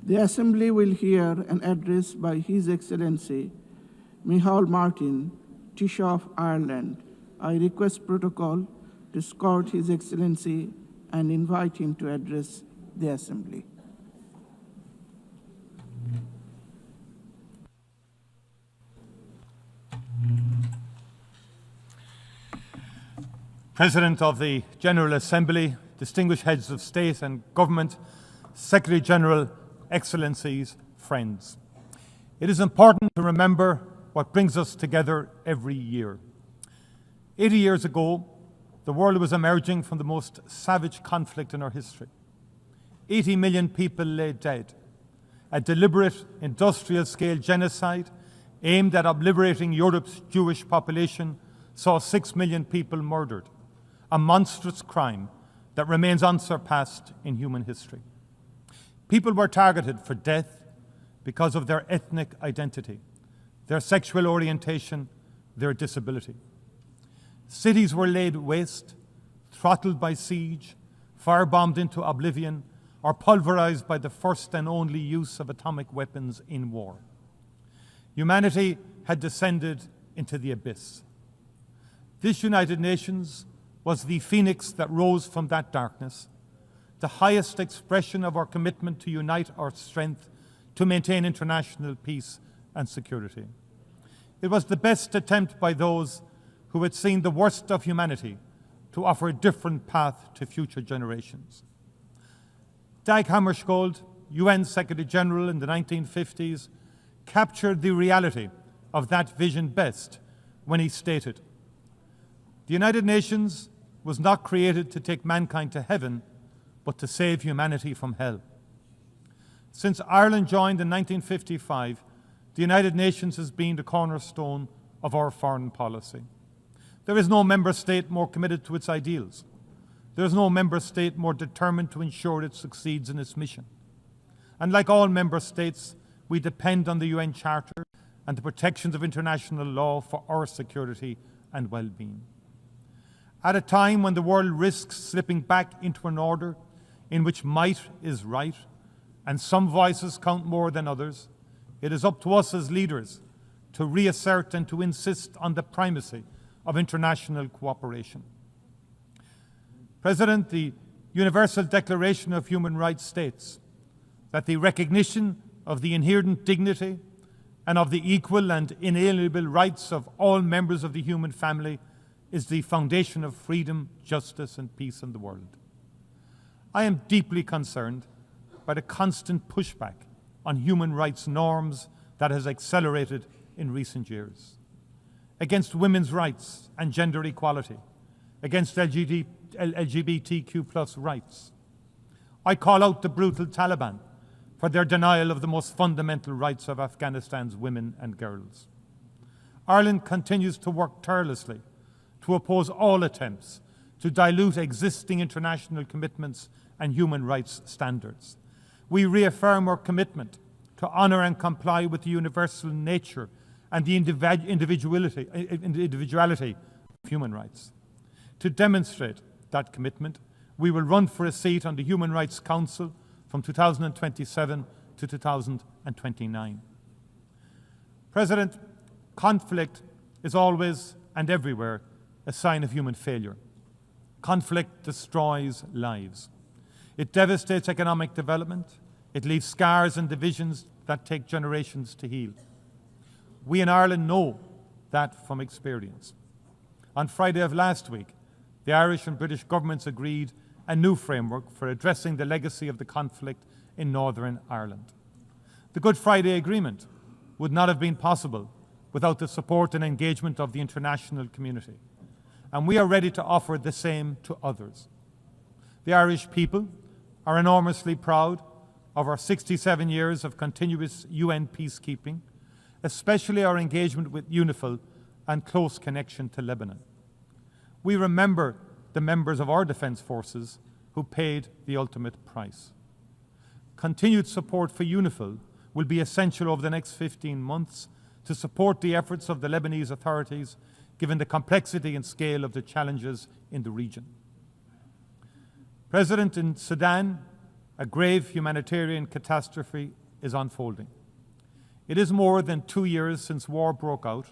The Assembly will hear an address by His Excellency Micheál Martin, Taoiseach of Ireland. I request protocol to escort His Excellency and invite him to address the Assembly. President of the General Assembly, distinguished heads of state and government, Secretary General, Excellencies, friends. It is important to remember what brings us together every year. 80 years ago, the world was emerging from the most savage conflict in our history. 80 million people lay dead. A deliberate industrial-scale genocide aimed at obliterating Europe's Jewish population saw 6 million people murdered, a monstrous crime that remains unsurpassed in human history. People were targeted for death because of their ethnic identity, their sexual orientation, their disability. Cities were laid waste, throttled by siege, firebombed into oblivion, or pulverized by the first and only use of atomic weapons in war. Humanity had descended into the abyss. This United Nations was the phoenix that rose from that darkness, the highest expression of our commitment to unite our strength to maintain international peace and security. It was the best attempt by those who had seen the worst of humanity to offer a different path to future generations. Dag Hammarskjöld, UN Secretary General in the 1950s, captured the reality of that vision best when he stated, "The United Nations was not created to take mankind to heaven, but to save humanity from hell." Since Ireland joined in 1955, the United Nations has been the cornerstone of our foreign policy. There is no member state more committed to its ideals. There is no member state more determined to ensure it succeeds in its mission. And like all member states, we depend on the UN Charter and the protections of international law for our security and well-being. At a time when the world risks slipping back into an order in which might is right and some voices count more than others, it is up to us as leaders to reassert and to insist on the primacy of international cooperation. President, the Universal Declaration of Human Rights states that the recognition of the inherent dignity and of the equal and inalienable rights of all members of the human family is the foundation of freedom, justice, and peace in the world. I am deeply concerned by the constant pushback on human rights norms that has accelerated in recent years. Against women's rights and gender equality, against LGBTQ+ rights. I call out the brutal Taliban for their denial of the most fundamental rights of Afghanistan's women and girls. Ireland continues to work tirelessly to oppose all attempts to dilute existing international commitments and human rights standards. We reaffirm our commitment to honour and comply with the universal nature and the individuality of human rights. To demonstrate that commitment, we will run for a seat on the Human Rights Council from 2027 to 2029. President, conflict is always and everywhere a sign of human failure. Conflict destroys lives. It devastates economic development. It leaves scars and divisions that take generations to heal. We in Ireland know that from experience. On Friday of last week, the Irish and British governments agreed a new framework for addressing the legacy of the conflict in Northern Ireland. The Good Friday Agreement would not have been possible without the support and engagement of the international community, and we are ready to offer the same to others. The Irish people are enormously proud of our 67 years of continuous UN peacekeeping, especially our engagement with UNIFIL and close connection to Lebanon. We remember the members of our defence forces who paid the ultimate price. Continued support for UNIFIL will be essential over the next 15 months to support the efforts of the Lebanese authorities, given the complexity and scale of the challenges in the region. President, in Sudan, A grave humanitarian catastrophe is unfolding. It is more than 2 years since war broke out,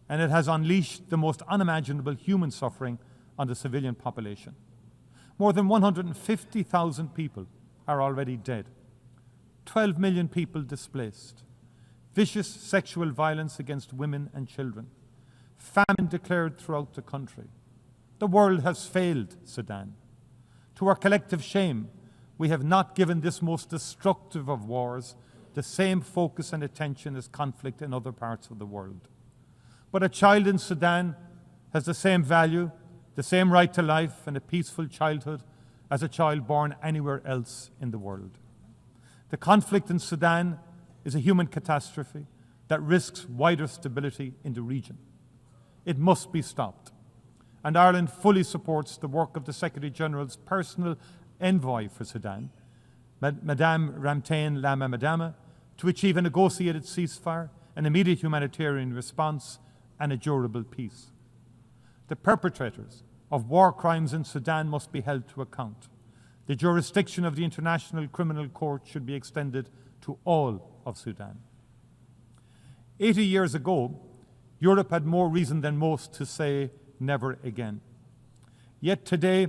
and it has unleashed the most unimaginable human suffering on the civilian population. More than 150,000 people are already dead. 12 million people displaced. Vicious sexual violence against women and children. Famine declared throughout the country. The world has failed Sudan. To our collective shame, we have not given this most destructive of wars the same focus and attention as conflict in other parts of the world. But a child in Sudan has the same value, the same right to life and a peaceful childhood as a child born anywhere else in the world. The conflict in Sudan is a human catastrophe that risks wider stability in the region. It must be stopped. And Ireland fully supports the work of the Secretary-General's personal envoy for Sudan, Madame Ramtane Lama Madama, to achieve a negotiated ceasefire, an immediate humanitarian response, and a durable peace. The perpetrators of war crimes in Sudan must be held to account. The jurisdiction of the International Criminal Court should be extended to all of Sudan. 80 years ago, Europe had more reason than most to say never again. Yet today,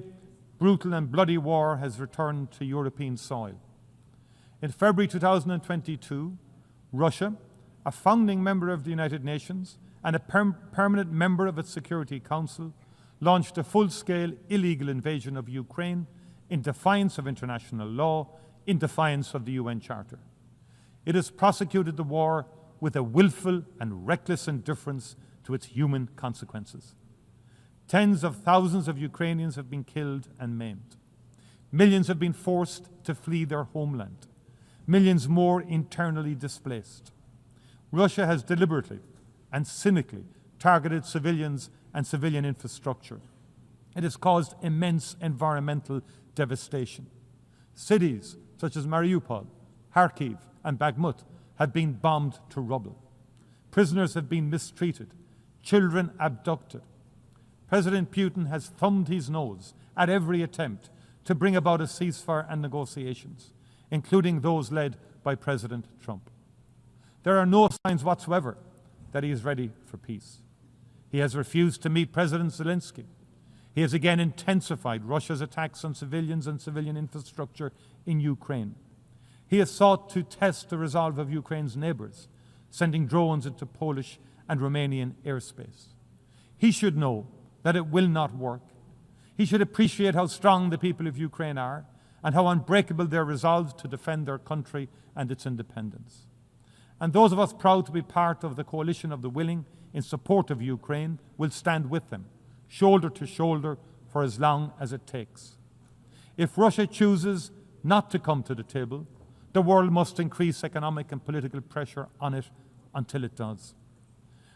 brutal and bloody war has returned to European soil. In February 2022, Russia, a founding member of the United Nations and a permanent member of its Security Council, launched a full-scale illegal invasion of Ukraine in defiance of international law, in defiance of the UN Charter. It has prosecuted the war with a willful and reckless indifference to its human consequences. Tens of thousands of Ukrainians have been killed and maimed. Millions have been forced to flee their homeland. Millions more internally displaced. Russia has deliberately and cynically targeted civilians and civilian infrastructure. It has caused immense environmental devastation. Cities such as Mariupol, Kharkiv, and Bakhmut have been bombed to rubble. Prisoners have been mistreated, children abducted. President Putin has thumbed his nose at every attempt to bring about a ceasefire and negotiations, including those led by President Trump. There are no signs whatsoever that he is ready for peace. He has refused to meet President Zelensky. He has again intensified Russia's attacks on civilians and civilian infrastructure in Ukraine. He has sought to test the resolve of Ukraine's neighbours, sending drones into Polish and Romanian airspace. He should know that it will not work. He should appreciate how strong the people of Ukraine are and how unbreakable their resolve to defend their country and its independence. And those of us proud to be part of the coalition of the willing in support of Ukraine will stand with them, shoulder to shoulder, for as long as it takes. If Russia chooses not to come to the table, the world must increase economic and political pressure on it until it does.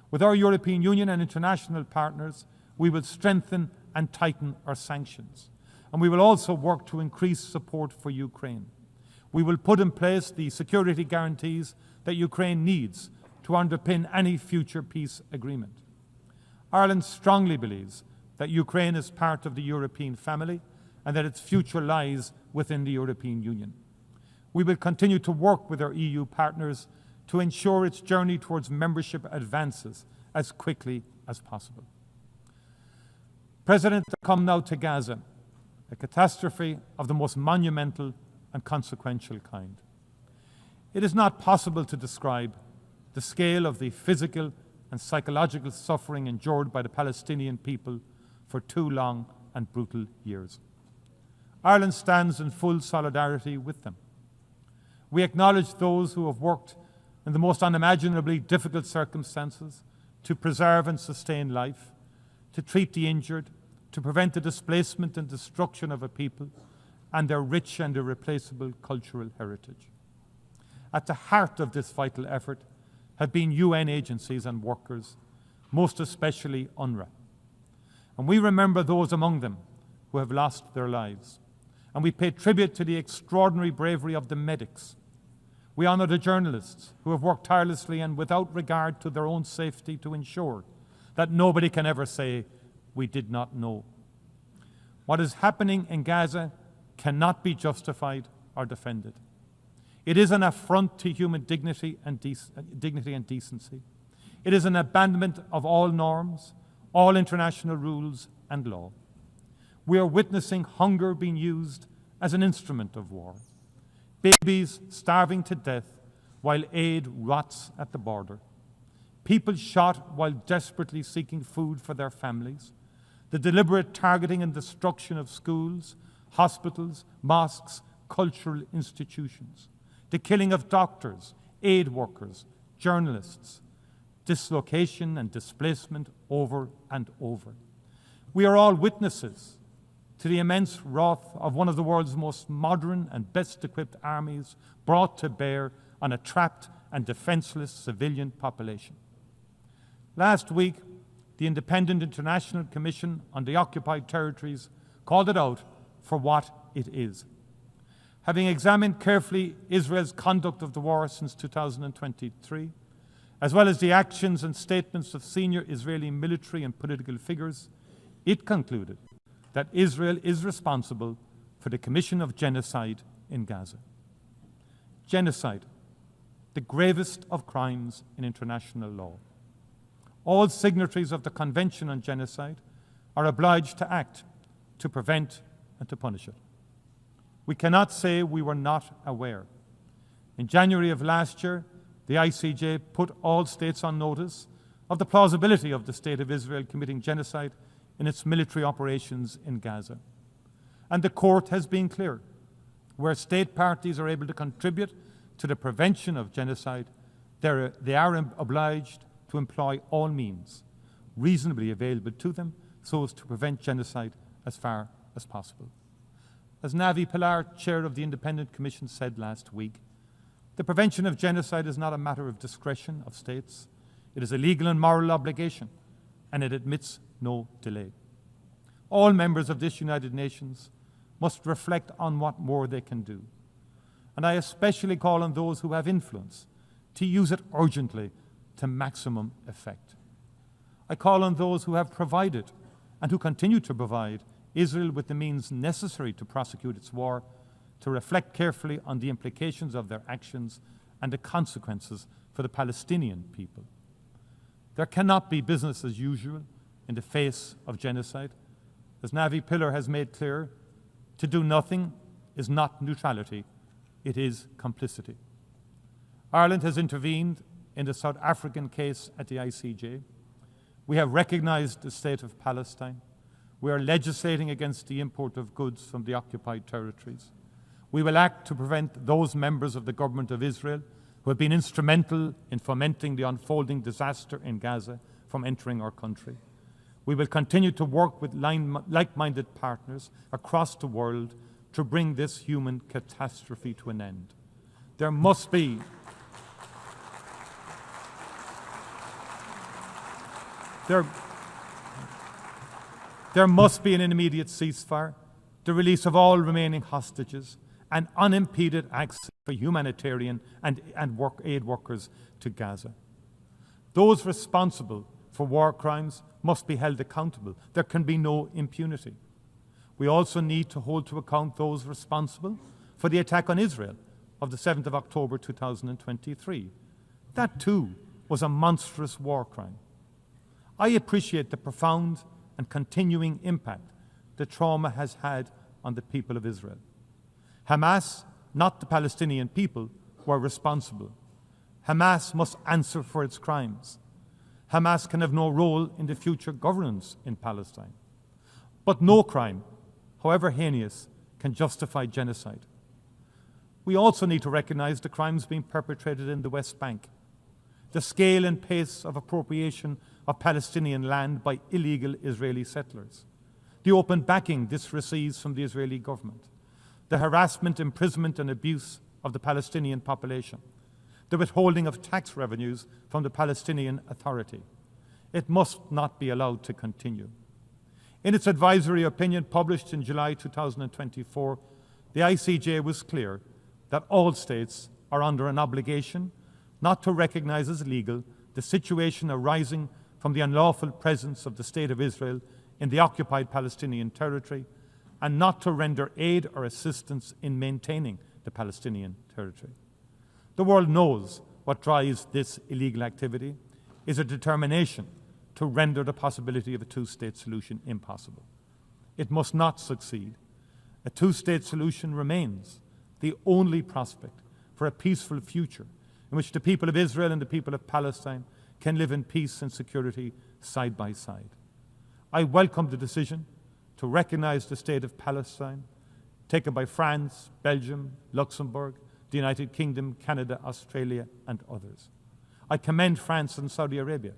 With our European Union and international partners, we will strengthen and tighten our sanctions. And we will also work to increase support for Ukraine. We will put in place the security guarantees that Ukraine needs to underpin any future peace agreement. Ireland strongly believes that Ukraine is part of the European family and that its future lies within the European Union. We will continue to work with our EU partners to ensure its journey towards membership advances as quickly as possible. President, I come now to Gaza, a catastrophe of the most monumental and consequential kind. It is not possible to describe the scale of the physical and psychological suffering endured by the Palestinian people for 2 long and brutal years. Ireland stands in full solidarity with them. We acknowledge those who have worked in the most unimaginably difficult circumstances to preserve and sustain life, to treat the injured, to prevent the displacement and destruction of a people and their rich and irreplaceable cultural heritage. At the heart of this vital effort have been UN agencies and workers, most especially UNRWA. And we remember those among them who have lost their lives. And we pay tribute to the extraordinary bravery of the medics. We honour the journalists who have worked tirelessly and without regard to their own safety to ensure that nobody can ever say, "We did not know." What is happening in Gaza cannot be justified are defended. It is an affront to human dignity and decency. It is an abandonment of all norms, all international rules and law. We are witnessing hunger being used as an instrument of war. Babies starving to death while aid rots at the border. People shot while desperately seeking food for their families. The deliberate targeting and destruction of schools, hospitals, mosques, cultural institutions. The killing of doctors, aid workers, journalists. Dislocation and displacement over and over. We are all witnesses to the immense wrath of one of the world's most modern and best equipped armies brought to bear on a trapped and defenseless civilian population. Last week, the Independent International Commission on the Occupied Territories called it out for what it is. Having examined carefully Israel's conduct of the war since 2023, as well as the actions and statements of senior Israeli military and political figures, it concluded that Israel is responsible for the commission of genocide in Gaza. Genocide, the gravest of crimes in international law. All signatories of the Convention on Genocide are obliged to act to prevent and to punish it. We cannot say we were not aware. In January of last year, the ICJ put all states on notice of the plausibility of the State of Israel committing genocide in its military operations in Gaza. And the court has been clear. Where state parties are able to contribute to the prevention of genocide, they are obliged to employ all means reasonably available to them so as to prevent genocide as far as possible. As Navi Pilar, chair of the Independent Commission, said last week, the prevention of genocide is not a matter of discretion of states. It is a legal and moral obligation, and it admits no delay. All members of this United Nations must reflect on what more they can do. And I especially call on those who have influence to use it urgently to maximum effect. I call on those who have provided and who continue to provide Israel with the means necessary to prosecute its war to reflect carefully on the implications of their actions and the consequences for the Palestinian people. There cannot be business as usual in the face of genocide. As Navi Pilar has made clear, to do nothing is not neutrality, it is complicity. Ireland has intervened in the South African case at the ICJ. We have recognized the state of Palestine. We are legislating against the import of goods from the occupied territories. We will act to prevent those members of the government of Israel who have been instrumental in fomenting the unfolding disaster in Gaza from entering our country. We will continue to work with like-minded partners across the world to bring this human catastrophe to an end. There must be an immediate ceasefire, the release of all remaining hostages, and unimpeded access for humanitarian and aid workers to Gaza. Those responsible for war crimes must be held accountable. There can be no impunity. We also need to hold to account those responsible for the attack on Israel of the 7th of October 2023. That too was a monstrous war crime. I appreciate the profound and continuing impact the trauma has had on the people of Israel. Hamas, not the Palestinian people, were responsible. Hamas must answer for its crimes. Hamas can have no role in the future governance in Palestine. But no crime, however heinous, can justify genocide. We also need to recognize the crimes being perpetrated in the West Bank, the scale and pace of appropriation of Palestinian land by illegal Israeli settlers, the open backing this receives from the Israeli government, the harassment, imprisonment and abuse of the Palestinian population, the withholding of tax revenues from the Palestinian Authority. It must not be allowed to continue. In its advisory opinion published in July 2024, the ICJ was clear that all states are under an obligation not to recognize as legal the situation arising from the unlawful presence of the State of Israel in the occupied Palestinian territory and not to render aid or assistance in maintaining the Palestinian territory. The world knows what drives this illegal activity is a determination to render the possibility of a two-state solution impossible. It must not succeed. A two-state solution remains the only prospect for a peaceful future in which the people of Israel and the people of Palestine can live in peace and security side by side. I welcome the decision to recognize the state of Palestine taken by France, Belgium, Luxembourg, the United Kingdom, Canada, Australia, and others. I commend France and Saudi Arabia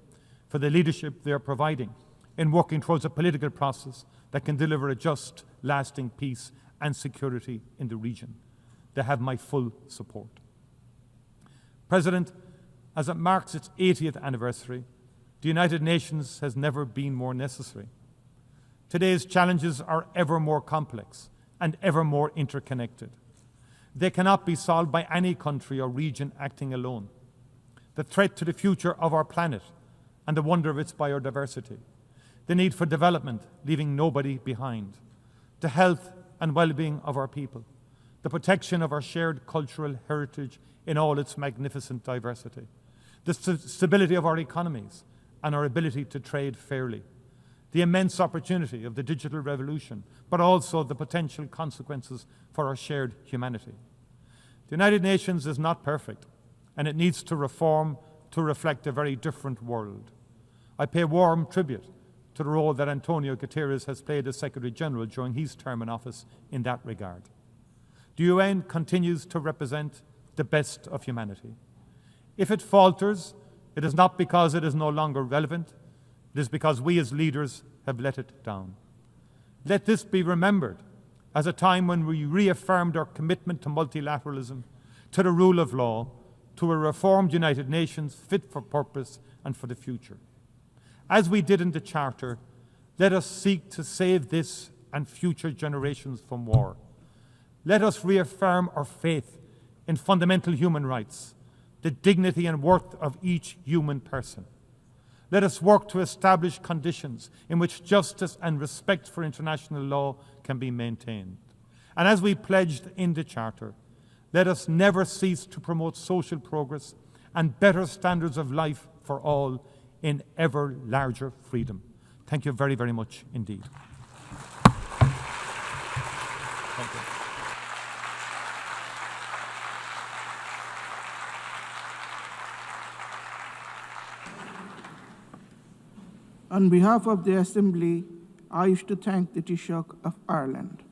for the leadership they are providing in working towards a political process that can deliver a just, lasting peace and security in the region. They have my full support. President, as it marks its 80th anniversary, the United Nations has never been more necessary. Today's challenges are ever more complex and ever more interconnected. They cannot be solved by any country or region acting alone. The threat to the future of our planet and the wonder of its biodiversity, the need for development, leaving nobody behind, the health and well-being of our people, the protection of our shared cultural heritage in all its magnificent diversity, the stability of our economies and our ability to trade fairly, the immense opportunity of the digital revolution, but also the potential consequences for our shared humanity. The United Nations is not perfect, and it needs to reform to reflect a very different world. I pay warm tribute to the role that Antonio Guterres has played as Secretary General during his term in office in that regard. The UN continues to represent the best of humanity. If it falters, it is not because it is no longer relevant, it is because we as leaders have let it down. Let this be remembered as a time when we reaffirmed our commitment to multilateralism, to the rule of law, to a reformed United Nations fit for purpose and for the future. As we did in the Charter, let us seek to save this and future generations from war. Let us reaffirm our faith in fundamental human rights, the dignity and worth of each human person. Let us work to establish conditions in which justice and respect for international law can be maintained. And as we pledged in the Charter, let us never cease to promote social progress and better standards of life for all in ever larger freedom. Thank you very, very much indeed. Thank you. On behalf of the Assembly, I wish to thank the Taoiseach of Ireland.